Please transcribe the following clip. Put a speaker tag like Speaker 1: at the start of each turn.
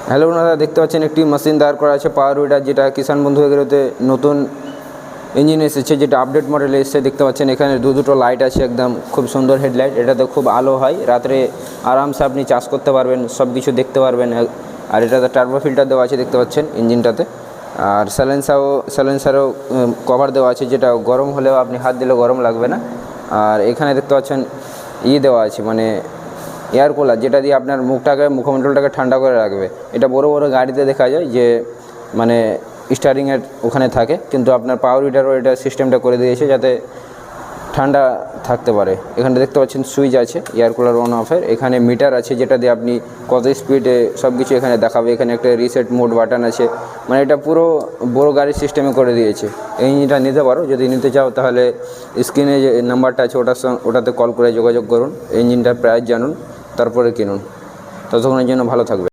Speaker 1: Hello বন্ধুরা, দেখতে পাচ্ছেন একটি মেশিন দাঁড় করা আছে পাওয়ার উইডার, যেটা কিষাণ বন্ধু এগুলোতে নতুন ইঞ্জিন এসেছে, যেটা আপডেট মডেল এসেছে। দেখতে পাচ্ছেন এখানে দুটো লাইট আছে, একদম খুব সুন্দর হেডলাইট। এটাতে খুব আলো হয়, রাত্রে আরামসে আপনি চাষ করতে পারবেন, সব কিছু দেখতে পারবেন। আর এটাতে টার্বো ফিল্টার দেওয়া আছে, দেখতে পাচ্ছেন ইঞ্জিনটাতে। আর সাইলেন্সারও কভার দেওয়া আছে, যেটা গরম হলেও আপনি হাত দিলে গরম লাগবে না। আর এখানে দেখতে পাচ্ছেন দেওয়া আছে, মানে এয়ার কুলার, যেটা দিয়ে আপনার মুখমণ্ডলটাকে ঠান্ডা করে রাখবে। এটা বড় বড় গাড়িতে দেখা যায় যে মানে স্টারিংয়ের ওখানে থাকে, কিন্তু আপনার পাওয়ার উইডারও এটা সিস্টেমটা করে দিয়েছে যাতে ঠান্ডা থাকতে পারে। এখানে দেখতে পাচ্ছেন সুইচ আছে এয়ার কুলার অন অফের। এখানে মিটার আছে, যেটা দিয়ে আপনি কত স্পিডে সব কিছু এখানে দেখাবে। এখানে একটা রিসেট মোড বাটন আছে, মানে এটা পুরো বড় গাড়ির সিস্টেমে করে দিয়েছে। এই ইঞ্জিনটা নিতে পারো, যদি নিতে চাও তাহলে স্ক্রিনে যে নাম্বারটা আছে ওটাতে কল করে যোগাযোগ করুন। এই ইঞ্জিনটার প্রাইস জানুন, তারপরে কিনুন। ততক্ষণের জন্য ভালো থাকবে।